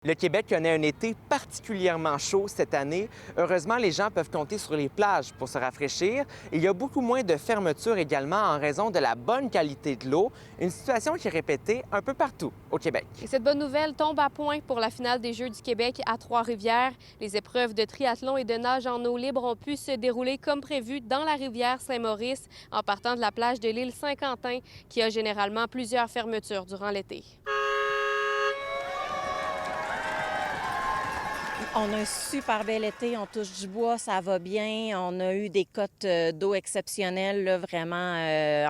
Le Québec connaît un été particulièrement chaud cette année. Heureusement, les gens peuvent compter sur les plages pour se rafraîchir. Il y a beaucoup moins de fermetures également en raison de la bonne qualité de l'eau, une situation qui est répétée un peu partout au Québec. Et cette bonne nouvelle tombe à point pour la finale des Jeux du Québec à Trois-Rivières. Les épreuves de triathlon et de nage en eau libre ont pu se dérouler comme prévu dans la rivière Saint-Maurice en partant de la plage de l'île Saint-Quentin qui a généralement plusieurs fermetures durant l'été. On a un super bel été, on touche du bois, ça va bien. On a eu des cotes d'eau exceptionnelles, là, vraiment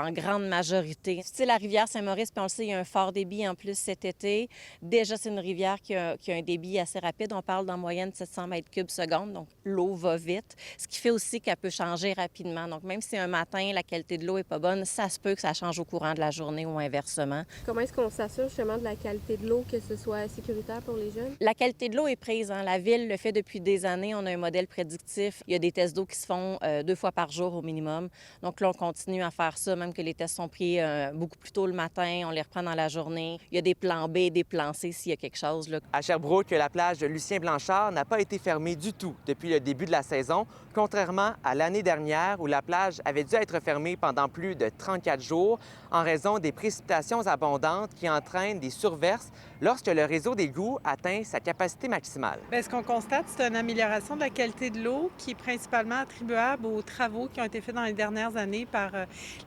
en grande majorité. Tu sais, la rivière Saint-Maurice, puis on le sait, il y a un fort débit en plus cet été. Déjà, c'est une rivière qui a un débit assez rapide. On parle d'en moyenne 700 mètres cubes seconde, donc l'eau va vite. Ce qui fait aussi qu'elle peut changer rapidement. Donc, même si un matin, la qualité de l'eau est pas bonne, ça se peut que ça change au courant de la journée ou inversement. Comment est-ce qu'on s'assure justement de la qualité de l'eau, que ce soit sécuritaire pour les jeunes? La qualité de l'eau est prise. La ville le fait depuis des années. On a un modèle prédictif. Il y a des tests d'eau qui se font 2 fois par jour au minimum. Donc là, on continue à faire ça, même que les tests sont pris beaucoup plus tôt le matin. On les reprend dans la journée. Il y a des plans B, des plans C s'il y a quelque chose, là. À Sherbrooke, la plage de Lucien-Blanchard n'a pas été fermée du tout depuis le début de la saison, contrairement à l'année dernière où la plage avait dû être fermée pendant plus de 34 jours en raison des précipitations abondantes qui entraînent des surverses lorsque le réseau d'égouts atteint sa capacité maximale. Bien, ce qu'on constate, c'est une amélioration de la qualité de l'eau qui est principalement attribuable aux travaux qui ont été faits dans les dernières années par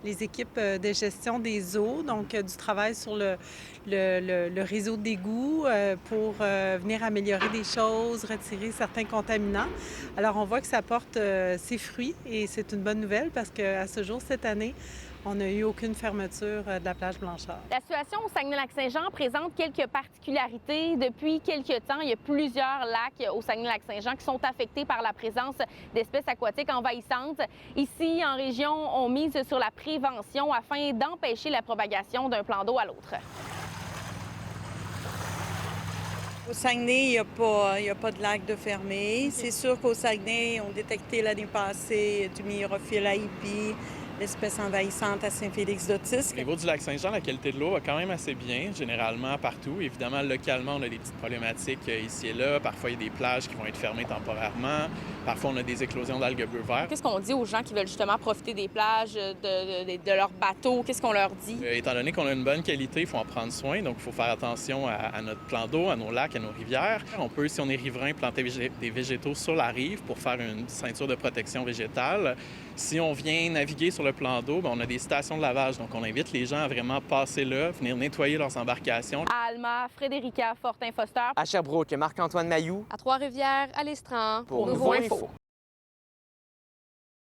les équipes de gestion des eaux, donc du travail sur le réseau d'égouts pour venir améliorer des choses, retirer certains contaminants. Alors, on voit que ça porte ses fruits et c'est une bonne nouvelle parce qu'à ce jour, cette année, on n'a eu aucune fermeture de la plage Blanchard. La situation au Saguenay-Lac-Saint-Jean présente quelques particularités. Depuis quelques temps, il y a plusieurs lacs au Saguenay-Lac-Saint-Jean qui sont affectés par la présence d'espèces aquatiques envahissantes. Ici, en région, on mise sur la prévention afin d'empêcher la propagation d'un plan d'eau à l'autre. Au Saguenay, il n'y a pas de lac de fermé. C'est sûr qu'au Saguenay, on a détecté l'année passée du myrophile haipi, l'espèce envahissante à Saint-Félix-d'Otis. Au niveau du lac Saint-Jean, la qualité de l'eau va quand même assez bien, généralement partout. Évidemment, localement, on a des petites problématiques ici et là. Parfois, il y a des plages qui vont être fermées temporairement. Parfois, on a des éclosions d'algues bleues verts. Qu'est-ce qu'on dit aux gens qui veulent justement profiter des plages, de leurs bateaux? Qu'est-ce qu'on leur dit? Étant donné qu'on a une bonne qualité, il faut en prendre soin. Donc, il faut faire attention à notre plan d'eau, à nos lacs, à nos rivières. On peut, si on est riverain, planter des végétaux sur la rive pour faire une ceinture de protection végétale. Si on vient naviguer sur le plan d'eau, on a des stations de lavage. Donc, on invite les gens à vraiment passer là, venir nettoyer leurs embarcations. À Alma, Frédérica Fortin-Foster. À Sherbrooke, Marc-Antoine Mailloux À Trois-Rivières, à l'Estran, pour Nouveau Info.